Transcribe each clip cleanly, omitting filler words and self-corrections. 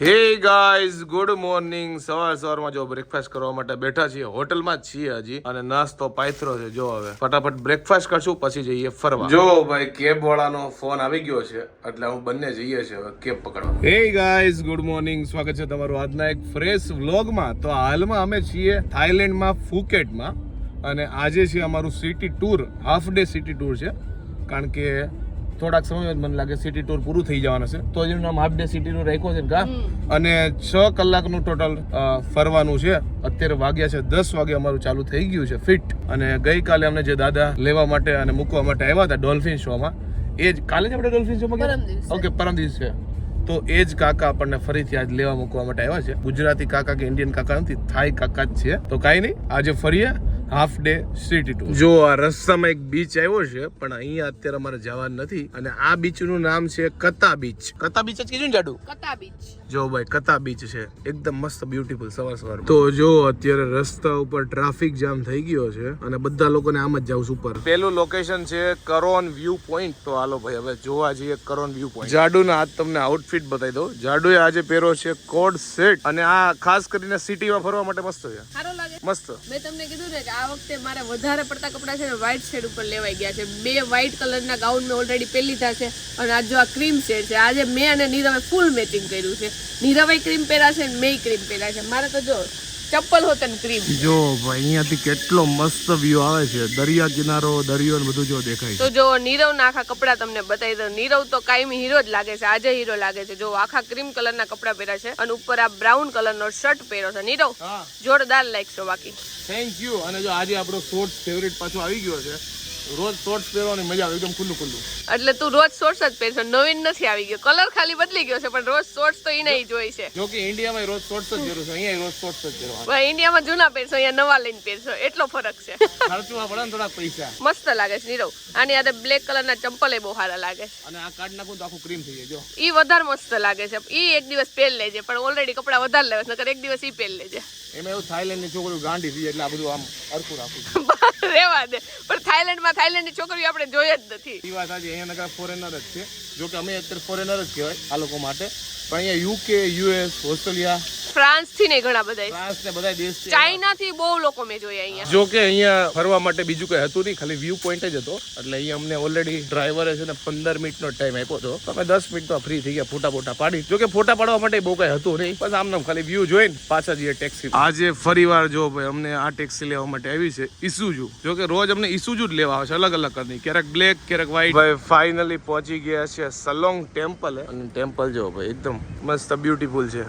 Hey guys good morning. સવારમાં જો breakfast કરવા માટે બેઠા છીએ, હોટલમાં જ છીએ હજી, અને નાસ્તો પાથરો છે. જો હવે ફટાફટ બ્રેકફાસ્ટ કરશું, પછી જઈએ ફરવા. જો ભાઈ કેબ વાળાનો ફોન આવી ગયો છે, એટલે હું બંને જઈએ છીએ હવે કેબ પકડવા. હે ગાઈઝ ગુડ મોર્નિંગ, સ્વાગત છે તમારું આજના એક ફ્રેશ વ્લોગમાં. તો હાલમાં અમે છીએ થાઈલેન્ડમાં ફુકેટમાં, અને આજે છે અમારું city tour, half day city tour છે, કારણ કે થોડાક સમય મને લાગે સિટી ટૂર પૂરું થઈ જવાનું છે, તો એનું નામ હાફ ડે સિટી ટૂર રાખ્યો છે કા. અને 6 કલાકનું ટોટલ ફરવાનું છે. અત્યારે વાગ્યા છે 10 વાગે, અમારું ચાલુ થઈ ગયું છે ફિટ. અને ગઈકાલે અમને જે દાદા લેવા માટે અને મૂકવા માટે આવ્યા હતા ડોલ્ફિન શોમાં, એ જ કાલે જ આપણે ડોલ્ફિન શોમાં ગયા. ઓકે, પરમ દિવસે. તો એ જ કાકા આપણને ફરીથી આજ લેવા મૂકવા માટે આવ્યા છે. ગુજરાતી કાકા કે ઇન્ડિયન કાકા નથી, થાઈ કાકા જ છે. તો કાંઈ નહીં, આજે ફરીએ હાફ ડે સિટી ટૂર. જો આ રસ્તામાં એક બીચ આવ્યો છે, પણ અહીંયા અત્યારે અમારે જવાનું નથી. અને આ બીચ નું નામ છે કતા બીચ. કતા બીચ જ કીધું ને જાડુ? કતા બીચ. જો ભાઈ કતા બીચ છે, એકદમ મસ્ત બ્યુટીફુલ સવાર. તો જો અત્યારે રસ્તા ઉપર ટ્રાફિક જામ થઈ ગયો છે, અને બધા લોકોને આમ જ જાવ ઉપર. પેલું લોકેશન છે કરોન વ્યૂ પોઈન્ટ. તો હાલો ભાઈ હવે જોવા જઈએ કરોન વ્યૂ પોઈન્ટ. જાડુ ના આજ તમને આઉટફિટ બતાવી દઉં. જાડુએ આજે પહેર્યો છે કોડ સેટ, અને આ ખાસ કરીને સિટીમાં ફરવા માટે મસ્ત છે. સારો લાગે, મસ્ત. મેં તમને કીધું ને કે આ વખતે મારે વધારે પડતા કપડા છે ને વ્હાઈટ શેડ ઉપર લેવાઈ ગયા છે. 2 વ્હાઈટ કલરના ગાઉન મેં ઓલરેડી પહેરી લીધા છે, અને આ જો આ ક્રીમ શેડ છે. આજે મેં અને નીરવે ફૂલ મેચિંગ કર્યું છે. નીરવે ક્રીમ પહેર્યા છે ને મેં ક્રીમ પહેર્યા છે. મારે તો જો ચપ્પલ હોત ને ક્રીમ. જો ભાઈ અહીંયાથી કેટલો મસ્ત વ્યૂ આવે છે, દરિયા કિનારો, દરિયો ને બધું જો દેખાય. તો જો નીરવ ના આખા કપડા તમને બતાવી દઉં. નીરવ તો કાયમી હીરો જ લાગે છે, આજે હીરો લાગે છે. જો આખા ક્રીમ કલરના કપડા પહેર્યા છે, અને ઉપર આ બ્રાઉન કલરનો શર્ટ પહેર્યો છે. નીરવ જોરદાર લાગશો બાકી. Thank you. અને જો આજે આપણો શોર્ટ્સ ફેવરિટ પાછો આવી ગયો છે. રોજ શોર્ટ્સ પહેરવાની મજા આવે, એકદમ ખુલ્લું. એટલે તું રોજ શોર્ટ્સ જ પહેરશો, નવીન નથી આવી ગયો. કલર ખાલી બદલી ગયો છે, પણ રોજ શોર્ટ્સ તો ઈ જોઈ છે. જો કે ઇન્ડિયામાં રોજ શોર્ટ્સ જ પહેરું છું, અહીંયા રોજ શોર્ટ્સ જ પહેરવાનું. ભાઈ ઇન્ડિયામાં જૂના પહેરશો, અહીંયા નવા લઈને પહેરશો, એટલો ફરક છે. ખર્ચવા પડે ને થોડા પૈસા. મસ્ત લાગે છે નીરવ. આની આદે બ્લેક કલરના ચંપલ એ બહુ સારા લાગે છે, અને આ કાર્ડ નાખું તો આખું ક્રીમ થઈ જાય. જો ઈ વધારે મસ્ત લાગે છે. ઈ એક દિવસ પહેરી લેજે, પણ ઓલરેડી કપડા વધારે લેવા છે, નકર એક દિવસ ઈ પહેરી લેજે. એમાં એવું થાઈલેન્ડની છોકરીઓ ગાંડી થઈ, એટલે આ બધું આમ અરખું રાખું. રેવા દે, પણ થાઈલેન્ડની છોકરીઓ આપણે જોઈએ જ નથી. એ વાત આજે અહીંયા નકર ફોરેનર જ છે. જો કે અમે અત્યારે ફોરેનર જ કહેવાય આ લોકો માટે, પણ અહીંયા યુકે, યુએસ, ઓસ્ટ્રેલિયા, ફ્રાન્સ થી ને ઘણા બધા, ફ્રાન્સ ને બધા દેશ છે, ચાઇના થી બહુ લોકો મેં જોયા અહીંયા. જો કે અહીંયા ફરવા માટે બીજું કઈ હતું નહીં, ખાલી વ્યૂ પોઈન્ટ જ હતો. એટલે અહીંયા અમને ઓલરેડી ડ્રાઈવરે છે ને 15 મિનિટનો ટાઈમ આપ્યો હતો. અમે 10 મિનિટમાં ફ્રી થઈ ગયા, ફોટા પાડી. જો કે ફોટા પાડવા માટે બહુ કઈ હતું નહીં, બસ આમ ખાલી વ્યૂ જોઈને પાછા જઈએ ટેક્સી. આજે ફરીવાર જો ભાઈ અમને આ ટેક્સી લેવા માટે આવી છે ઇસુઝુ. જો કે રોજ અમને ઇસુઝુ જ લેવા આવે છે, અલગ અલગ કલરની, ક્યારેક બ્લેક, ક્યારેક વ્હાઈટ. ભાઈ ફાઇનલી પહોંચી ગયા છે સલોંગ ટેમ્પલ. અને ટેમ્પલ જો ભાઈ એકદમ મસ્ત બ્યુટીફુલ છે.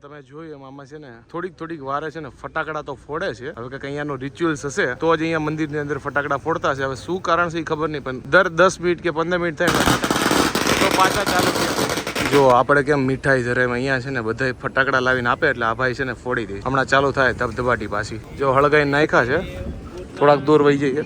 તમે જોયું આમાં છે ને થોડીક વારે છે ને ફટાકડા તો ફોડે છે. હવે કે અહીંયાનો રિચ્યુઅલ્સ હશે તો જ અહીંયા મંદિરની અંદર ફટાકડા ફોડતા છે. હવે શું કારણ છે એ ખબર નહીં, પણ દર 10 મિનિટ કે 15 મિનિટ થાય તો પાછા ચાલુ થાય. જો આપણે કેમ મીઠાઈ ધરે, અહીંયા છે ને બધા ફટાકડા લાવીને આપે, એટલે આ ભાઈ છે ને ફોડી દે. હમણાં ચાલુ થાય ધબધબાટી પાછી. જો હળગાઈ નાખ્યા છે, થોડાક દૂર વહી જઈએ.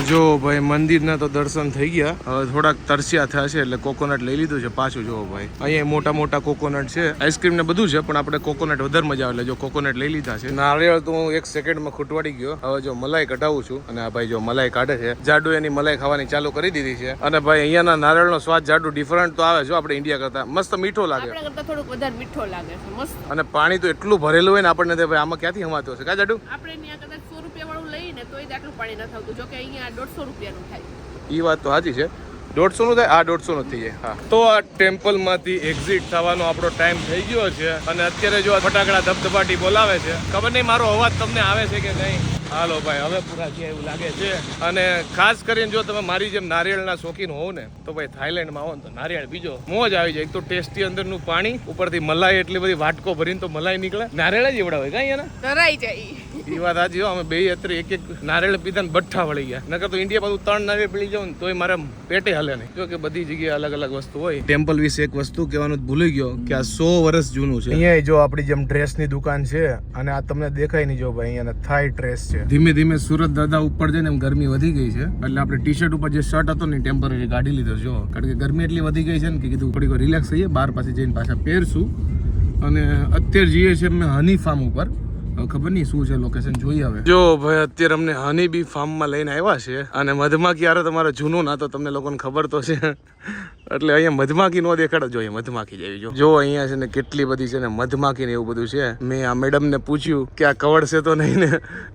જો ભાઈ મંદિરના તો દર્શન થઈ ગયા. હવે થોડાક તરસ્યા થયા છે, એટલે કોકોનટ લઈ લીધું છે પાછું. જો ભાઈ અહીંયા મોટા કોકોનટ છે, આઈસ્ક્રીમ ને બધું છે, પણ આપણે કોકોનટ વધારે મજા આવે, એટલે જો કોકોનટ લઈ લીધા છે. નારિયેળ તો હું 1 સેકન્ડમાં ખૂટવાડી ગયો. હવે જો મલાઈ કઢાવું છું, અને આ ભાઈ જો મલાઈ કાઢે છે. જાડુ એની મલાઈ ખાવાની ચાલુ કરી દીધી છે. અને ભાઈ અહીંયાના નારિયેળનો સ્વાદ જાડુ ડિફરન્ટ તો આવે. જો આપણે ઇન્ડિયા કરતા મસ્ત મીઠો લાગે, આપણા કરતા થોડુંક વધારે મીઠો લાગે છે, મસ્ત. અને પાણી તો એટલું ભરેલું હોય ને આપણને, ભાઈ આમાં ક્યાંથી હમાતો હશે કા જાડુ? આપણે ત્યાં કદાચ 100 રૂપિયા વાળું લઈને તો આટલું પાણી નથી આવતું. જો કે અહીંયા 150 રૂપિયાનું થાય. એ વાત તો સાચી છે, 150 નું થાય, આ 150 નું થઈ જાય. હા, તો આ ટેમ્પલ માંથી એક્ઝિટ થવાનો આપણો ટાઈમ થઈ ગયો છે, અને અત્યારે જો ફટાકડા ધબધબાટી બોલાવે છે. ખબર નહીં મારો અવાજ તમને આવે છે કે નહીં. હાલો ભાઈ હવે પૂરા થયા એવું લાગે છે. અને ખાસ કરીને જો તમે મારી જેમ નારિયેળના શોખીન હોવ ને તો ભાઈ થાઈલેન્ડમાં આવો ને તો નારિયેળ બીજો મોજ આવી જાય. એક તો ટેસ્ટી અંદરનું પાણી, ઉપરથી મલાઈ એટલી બધી વાટકો ભરીને તો મલાઈ નીકળે. નારિયેળ જ એવડા હોય કઈ એના ધરાઈ જાય. એ વાત સાચી. અમે બે અત્યારે એક નારિયેળ પીધા ને બઠ્ઠા વળી ગયા. નકર તો ઇન્ડિયા પાછું 3 નારિયેળ પી જાવ ને તોય મારા પેટે હાલે નહીં. જો કે બધી જગ્યાએ અલગ અલગ વસ્તુ હોય. ટેમ્પલ વિશે એક વસ્તુ કહેવાનું ભૂલી ગયો કે આ 100 વર્ષ જૂનું છે. અહીંયા જો આપણી જેમ ડ્રેસની દુકાન છે અને આ તમને દેખાય નહીં. જો ભાઈ અહીંયા થાઈ ડ્રેસ છે. ધીમે ધીમે સુરત દાદા ઉપર જઈને એમ ગરમી વધી ગઈ છે એટલે આપણે ટી શર્ટ ઉપર જે શર્ટ હતો ને ટેમ્પરરી કાઢી લીધો. જો કારણ કે ગરમી એટલી વધી ગઈ છે ને કે કીધું થોડીક રિલેક્સ થઈએ, બહાર પાસે જઈને પાછા પહેરશું. અને અત્યારે જઈએ છીએ અમે હની ફાર્મ ઉપર. ખબર નહીં શું છે લોકેશન, જોઈએ હવે. જો ભાઈ અત્યારે અમને હની બી ફાર્મમાં લઈને આવ્યા છે અને મધમાખી યાર તમારો જૂનો ના તો તમને લોકોને ખબર તો છે એટલે અહીંયા મધમાખી નો દેખાડ જોઈએ. મધમાખી જેવી જો અહીંયા છે ને કેટલી બધી છે ને મધમાખી ને એવું બધું છે. મેં આ મેડમ ને પૂછ્યું કે આ કવડશે તો નહીં ને?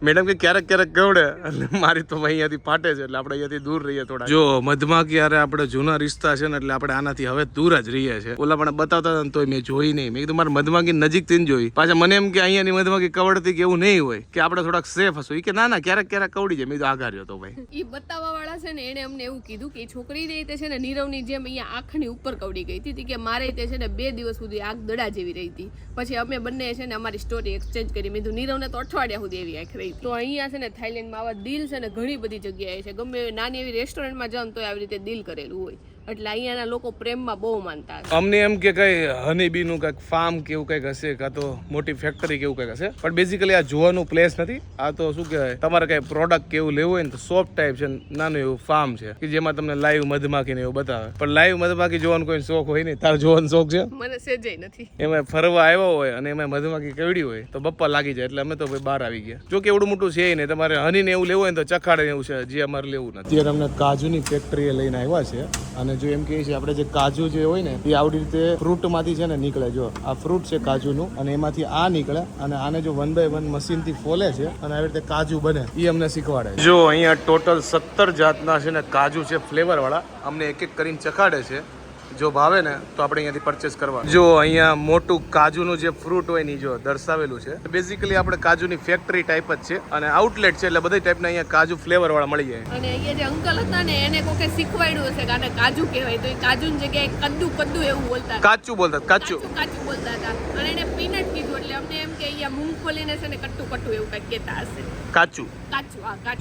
મેડમ કે ક્યારેક ક્યારેક કવડે. એટલે મારી તો અહીંયાથી ફાટે છે એટલે આપણે અહીંયાથી દૂર રહીએ થોડા. જો મધમાખી યારે આપણે જૂના રિશ્તા છે ને એટલે આપણે આનાથી હવે દૂર જ રહીએ છીએ. ઓલા પણ બતાવતા હતા તો મેં જોઈ નહીં. મેં કીધું મારે મધમાખી નજીકથી જોઈ. પાછા મને એમ કે અહીંયાની મધમાખી કવડતી કે એવું નહીં હોય કે આપણે થોડાક સેફ હશું. કે ના ના ક્યારેક ક્યારેક કવડી જાય. મેં આઘાર રહ્યો તો ભાઈ. એ બતાવવા વાળા છે ને એને અમને એવું કીધું કે છોકરી ને છે ને નીરવની જેમ અહીંયા આંખની ઉપર કવડી ગઈ હતી કે મારે તે છે ને 2 દિવસ સુધી આંખ દડા જેવી રહી હતી. પછી અમે બંને છે ને અમારી સ્ટોરી એક્સચેન્જ કરી. મેં નીરવને તો અઠવાડિયા સુધી એવી આંખ રહી. તો અહીંયા છે ને થાઈલેન્ડમાં આવા દિલ છે ને ઘણી બધી જગ્યાએ છે. ગમે નાની એવી રેસ્ટોરન્ટમાં જાવ તો આવી રીતે દિલ કરેલું હોય. એટલે અહીંયાના લોકો પ્રેમમાં બહુ માનતા હશે. અમને એમ કે કઈ હનીબી નું કઈક ફાર્મ કેવું કઈક હશે કાં તો મોટી ફેક્ટરી કેવું કઈક હશે. પણ બેઝિકલી આ જોવાનું પ્લેસ નથી. આ તો શું કહેવાય તમારે કઈ પ્રોડક્ટ કેવું લેવું હોય ને તો શોપ ટાઈપ છે, નાનું એવું ફાર્મ છે કે જેમાં તમને લાઈવ મધમાખી ને એવું બતાવે. પણ લાઈવ મધમાખી જોવાનો કોઈ શોખ હોય નહીં. તારે જોવાનો શોખ છે? મને સેજે નથી. એમાં ફરવા આવ્યો હોય અને એમાં મધમાખી કવડી હોય તો બપ્પા લાગી જાય. એટલે અમે તો ભાઈ બહાર આવી ગયા. જો કે એવડું મોટું છે નહીં. તમારે હની ને એવું લેવું હોય ને તો ચખાડે એવું છે જે અમારે લેવું નથી. અત્યારે અમને કાજુની ફેક્ટરીએ લઈને આવ્યા છે અને જો એમ કહે છે આપણે જે કાજુ જે હોય ને એ આવડી રીતે ફ્રૂટ માંથી છે ને નીકળે. જો આ ફ્રૂટ છે કાજુનું અને એમાંથી આ નીકળે અને આને જો 1 બાય 1 મશીન થી ફોલે છે અને આવી રીતે કાજુ બને. એ અમને શીખવાડે. જો અહીંયા ટોટલ 17 જાતના છે ને કાજુ છે ફ્લેવર વાળા. અમને એક એક કરીને ચખાડે છે. જો ભાવે ને તો આપણે અહીંયાથી પરચેસ કરવા. જો અહીંયા મોટું કાજુનું જે ફ્રૂટ હોય ને જો દર્શાવેલું છે. બેઝિકલી આપણે કાજુની ફેક્ટરી ટાઈપ જ છે અને આઉટલેટ છે એટલે બધા ટાઈપના અહીંયા કાજુ ફ્લેવર વાળા મળી જાય. અને અહીંયા જે અંકલ હતા ને એને કોકે શીખવાડ્યું હશે કે આને કાજુ કહેવાય તો એ કાજુની જગ્યાએ કદ્દુ એવું બોલતા. કાચું બોલતા. કાચું બોલતા હતા અને એને પીનટ કીધું એટલે અમને એમ કે અહીંયા મૂંગફળીને છે ને કટ્ટુ એવું કંઈક કહેતા હશે. કાચું.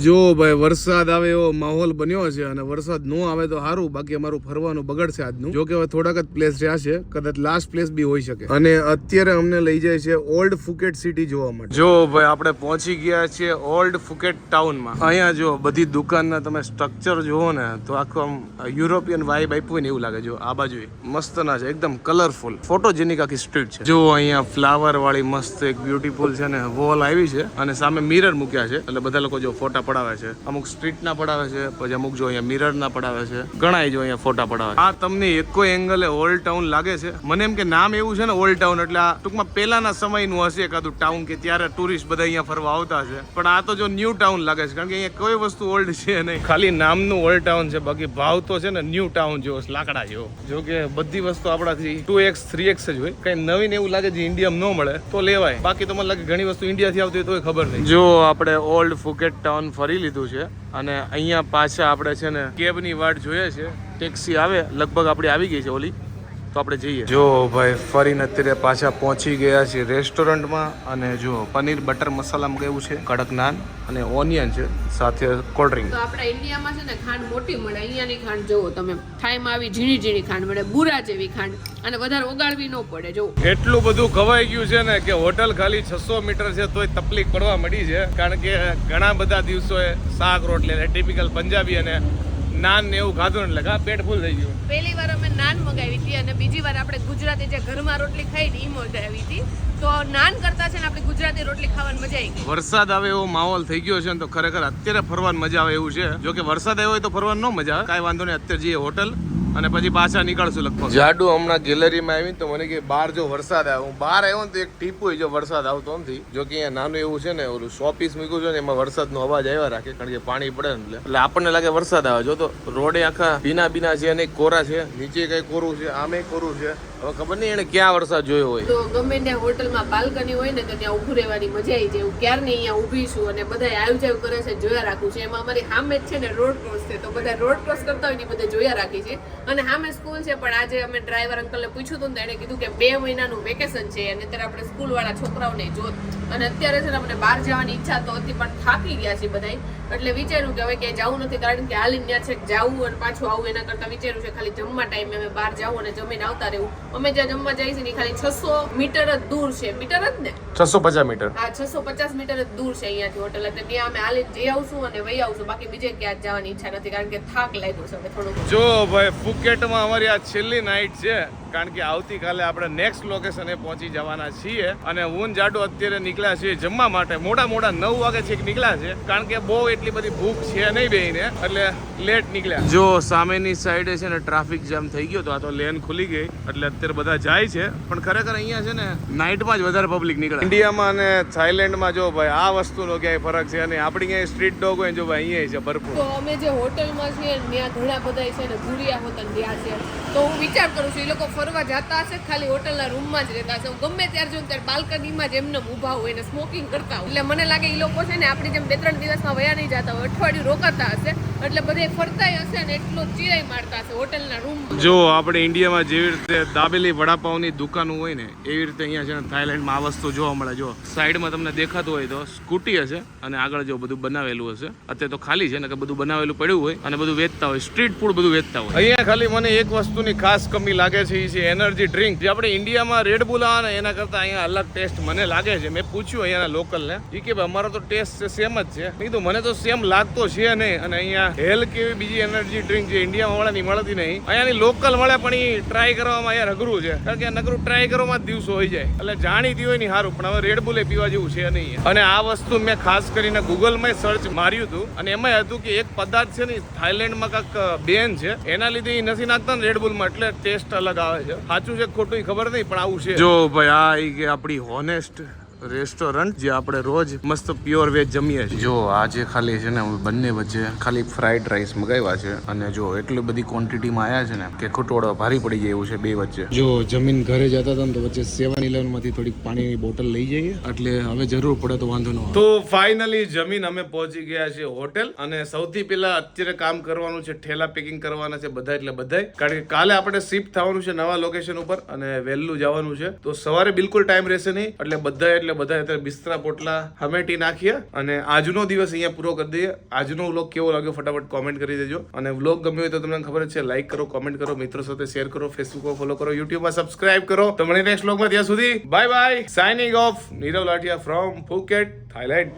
જો ભાઈ વરસાદ આવે એવો માહોલ બન્યો છે અને વરસાદ ન આવે તો સારું. બાકી અમારું ફરવાનું બગડશે આજનું. જો કે હવે થોડાક જ પ્લેસ રહ્યા છે, કદાચ લાસ્ટ પ્લેસ બી હોઈ શકે. અને અત્યારે અમને લઈ જાય છે ઓલ્ડ ફુકેટ સિટી જોવા માટે. જો ભાઈ આપણે પહોંચી ગયા છીએ ઓલ્ડ ફુકેટ ટાઉનમાં. અહીંયા જો બધી દુકાનના તમે સ્ટ્રક્ચર જોવો ને તો આખું આમ યુરોપિયન વાઇબ આપ્યું ને એવું લાગે. જો આ બાજુ મસ્ત ના છે, એકદમ કલરફુલ ફોટોજેનિક આખી સ્ટ્રીટ છે. જો અહીંયા ફ્લાવર વાળી મસ્ત એક બ્યુટીફુલ છે ને વોલ આવી છે અને સામે મિરર મૂક્યા છે એટલે બધા લોકો જો ફોટા પડાવે છે. અમુક સ્ટ્રીટ ના પડાવે છે, પછી અમુક જો અહીંયા મિરર ના પડાવે છે. ઘણા જો અહીંયા ફોટા પડાવે. આ તમને કોઈ એંગલે ઓલ્ડ ટાઉન લાગે છે. મને એમ કે નામ એવું છે ને ઓલ્ડ ટાઉન એટલે આ ટૂંકમાં પહેલાના સમયનું હશે એકાદું ટાઉન કે ત્યારે ટુરિસ્ટ બધા અહીંયા ફરવા આવતા છે. પણ આ તો જો ન્યૂ ટાઉન લાગે છે કારણ કે અહીંયા કોઈ વસ્તુ ઓલ્ડ છે નહીં. ખાલી નામનું ઓલ્ડ ટાઉન છે, બાકી ભાવ તો છે ને ન્યૂ ટાઉન જેવો લાકડા જેવો. જો કે બધી વસ્તુ આપણાથી 2x 3x જ હોય. કઈ નવીન એવું લાગે જે ઇન્ડિયામાં ન મળે તો લેવાય. બાકી તો મને લાગે ઘણી વસ્તુ ઇન્ડિયાથી આવતી હોય તો ખબર નહીં. જો આપણે ઓલ્ડ ફુકેટ ટાઉન ફરી લીધું છે અને અહીંયા પાછા આપણે છે ને કેબની વાટ જોઈએ છે. ટેક્સી આવે લગભગ આપણી આવી ગઈ છે ઓલી તો આપણે જઈએ. જો ભાઈ ફરીને અત્યારે પાછા પહોંચી ગયા છે રેસ્ટોરન્ટમાં અને જો પનીર બટર મસાલા મંગાવ્યું છે, કડક નાન અને ઓનિયન છે, સાથે કોલ્ડ ડ્રિંક. તો આપણા ઇન્ડિયામાં છે ને ખાંડ મોટી મળે. અહીંયાની ખાંડ જોવો તમે, થાઈમાં આવી ઝીણી ઝીણી ખાંડ મળે, બુરા જેવી ખાંડ અને વધારે ઓગાળવી ન પડે. જો એટલું બધું ખવાઈ ગયું છે ને કે હોટલ ખાલી 600 મીટર છે તોય તકલીફ પડવા મળી છે કારણ કે ઘણા બધા દિવસોએ શાક રોટલી ટિપિકલ પંજાબી અને નાન ને એવું ખાધું એટલે પેટ ફૂલ થઈ ગયું. પહેલી વાર અમે નાન મંગાવી હતી અને બીજી વાર આપણે ગુજરાતી જે ઘરમાં રોટલી ખાઈ ને એ મજા આવી હતી. તો નાન કરતા છે ને આપણે ગુજરાતી રોટલી ખાવાની મજા આવી ગઈ. વરસાદ આવે એવો માહોલ થઈ ગયો છે ને તો ખરેખર અત્યારે ફરવાની મજા આવે એવું છે. જો કે વરસાદ આવ્યો હોય તો ફરવાનું ન મજા આવે, કાંઈ વાંધો નહીં. અત્યારે જઈએ હોટલ અને પછી પાછા નીકળશું લગભગ. જાડુ હમણાં ગેલેરીમાં આવી તો મને કે બહાર જો વરસાદ આવ્યો. હું બહાર આવ્યો ને તો એક ટીપુ જો વરસાદ આવતો નથી. જો કે અહીંયા નાનું એવું છે ને ઓલું શોપીસ મૂક્યું છે ને એમાં વરસાદનો અવાજ આવ્યા રાખે કારણ કે પાણી પડે ને એટલે આપણને લાગે વરસાદ આવે. જો તો રોડે આખા ભીના છે અને કોરા છે, નીચે કઈ કોરું છે, આમે કોરું છે. હવે ખબર નહીં એને ક્યાં વરસાદ જોયો હોય. તો ગમે ત્યાં હોટલમાં બાલ્કની હોય ને તો ત્યાં ઊભું રહેવાની મજા આવી જાય. હું ક્યારની અહીંયા ઊભી છું અને બધા આવ જાવ કરે છે, જોયા રાખું છું. એમાં અમારી સામે જ છે ને રોડ ક્રોસ છે, તો બધા રોડ ક્રોસ કરતા હોય ને બધા જોયા રાખી છે. અને સામે સ્કૂલ છે, પણ આજે અમે ડ્રાઈવર અંકલને પૂછ્યું હતું ને એને કીધું કે 2 મહિનાનું વેકેશન છે અને અત્યારે આપણે સ્કૂલ વાળા છોકરાઓને જોત. અને અત્યારે છે ને અમને બહાર જવાની ઈચ્છા તો હતી, પણ થાકી ગયા છે બધા. એટલે વિચાર્યું કે હવે ક્યાંય જવું નથી, કારણ કે હાલીને ત્યાં છે જવું અને પાછું આવું, એના કરતા વિચાર્યું છે ખાલી જમવા ટાઈમે અમે બહાર જાવું અને જમીને આવતા રહેવું. અમે જ્યાં જમવા જઈએ છીએ ખાલી 600 મીટર જ દૂર છે. મીટર જ ને 650 મીટર. હા, 650 મીટર જ દૂર છે અહીંયાથી હોટલ. એટલે ત્યાં અમે હાલીને જઈ આવશું અને વહી આવશું. બાકી બીજે ક્યાં જવાની ઈચ્છા નથી, કારણ કે થાક લાગ્યો છે હવે થોડું. જો ભાઈ ફુકેટમાં અમારી આ છેલ્લી નાઇટ છે, કારણ કે આવતીકાલે આપણે નેક્સ્ટ લોકેશને પહોંચી જવાના છીએ. અને હું જાડુ અત્યારે નીકળ્યા છીએ જમવા માટે. મોટા 9 વાગે છેક નીકળ્યા છે, કારણ કે બહુ એટલી બધી ભૂખ છે નહીં બેહીને, એટલે લેટ નીકળ્યા. જો સામેની સાઈડે છે ને ટ્રાફિક જામ થઈ ગયો, તો આ તો લેન ખુલી ગઈ, એટલે અત્યારે બધા જાય છે. પણ ખરેખર અહીંયા છે ને નાઇટમાં જ વધારે પબ્લિક નીકળે. ઇન્ડિયામાં અને થાઈલેન્ડમાં જો ભાઈ આ વસ્તુનો ક્યાંય ફરક છે. અને આપણી ક્યાંય સ્ટ્રીટ ડોગ હોય જો ભાઈ અહીંયા છે ભરપૂર. તો અમે જે હોટલમાં છીએ ત્યાં ઘણા બધા છે ને ભૂરિયા હોટલ ત્યાં છે. તો હું વિચાર કરું છું એ લોકો ફરવા જતા હશે, ખાલી હોટલના રૂમમાં જ રહેતા હશે. હું ગમે ત્યારે જોઉં ત્યારે બાલ્કનીમાં જ એમને ઊભા હોય ને સ્મોકિંગ કરતા હોય. એટલે મને લાગે એ લોકો છે ને આપણી જેમ 2-3 દિવસમાં વયા નહીં જતા હોય, અઠવાડિયું રોકાતા હશે. એટલે બધે ફરતાય હશે ને એટલો ચીરાઈ મારતા હશે હોટલના રૂમમાં. જો આપણે ઇન્ડિયામાં જેવી રીતે દાબેલી વડાપાવની દુકાનો હોય ને, એવી રીતે અહીંયા છે ને થાઈલેન્ડમાં આ વસ્તુ જોવા મળે. જો સાઈડમાં તમને દેખાતું હોય તો સ્કૂટી હશે અને આગળ જો બધું બનાવેલું હશે. અત્યારે તો ખાલી છે ને કે બધું બનાવેલું પડ્યું હોય અને બધું વેચતા હોય, સ્ટ્રીટ ફૂડ બધું વેચતા હોય. અહીંયા ખાલી મને એક વસ્તુની ખાસ કમી લાગે છે, એ છે એનર્જી ડ્રિંક. જે આપણે ઇન્ડિયામાં રેડ બુલ આવે ને એના કરતા અહીંયા અલગ ટેસ્ટ મને લાગે છે. મેં પૂછ્યું અહીંયાના લોકલને, એ કે ભાઈ અમારો તો ટેસ્ટ સેમ જ છે. મેં કીધું મને તો સેમ લાગતો છે નહીં. અને અહીંયા હેલ કેવી બીજી એનર્જી ડ્રિંક જે ઇન્ડિયામાં વાળાની મળતી નહીં, અહીંયાની લોકલ મળે, પણ એ ટ્રાય કરવામાં યાર અઘરું છે, કારણ કે નકરું ટ્રાય કરવામાં જ દિવસો હોય જાય. એટલે જાણીતી હોય ને સારું, પણ હવે રેડ બુલે પીવા જેવું છે નહીં. અને આ વસ્તુ મેં ખાસ કરીને ગૂગલમાં સર્ચ માર્યું હતું, અને એમાં હતું કે એક પદાર્થ છે ને થાઈલેન્ડમાં કાંક બેન છે, એના લીધે એ નથી નાખતા ને રેડ બુલમાં, એટલે ટેસ્ટ અલગ આવે છે. સાચું છે ખોટું ખબર નહીં, પણ આવું છે. જો ભાઈ આ કે આપણી હોનેસ્ટ રેસ્ટોરન્ટ જે આપણે રોજ મસ્ત પ્યોર વેજ જમીએ છીએ. જો આજે ખાલી છે ને બંને વચ્ચે ખાલી ફ્રાઈડ રાઈસ મગાવ્યા છે, અને જો એટલી બધી ક્વોન્ટિટીમાં આવ્યા છે ને કે ખૂટોડવા ભારી પડી જાય એવું છે બે વચ્ચે. જો જમીન ઘરે જતા હતા ને તો વચ્ચે 7-11 માંથી થોડીક પાણીની બોટલ લઈ જઈએ, એટલે હવે જરૂર પડે તો વાંધો ન આવે. તો ફાઇનલી જમીન અમે પહોંચી ગયા છે હોટેલ. અને સૌથી પહેલા અત્યારે કામ કરવાનું છે, ઠેલા પેકિંગ કરવાના છે બધા, એટલે બધાય, કારણ કે કાલે આપણે શિફ્ટ થવાનું છે નવા લોકેશન ઉપર અને વહેલું જવાનું છે. તો સવારે બિલકુલ ટાઈમ રહેશે નહીં, એટલે બધા અત્યારે બિસ્તરા પોટલા હમેટી નાખીએ અને આજનો દિવસ અહીંયા પૂરો કરી દઈએ. આજનો વ્લોગ કેવો લાગ્યો ફટાફટ કોમેન્ટ કરી દેજો. અને વ્લોગ ગમ્યો હોય તો તમને ખબર જ છે, લાઈક કરો, કોમેન્ટ કરો, મિત્રો સાથે શેર કરો, ફેસબુકમાં ફોલો કરો, યુટ્યુબમાં સબસ્ક્રાઇબ કરો. તો મળીએ નેક્સ્ટ વ્લોગમાં. ત્યાં સુધી bye bye. Signing of. Nirav Lathiya from Phuket, Thailand.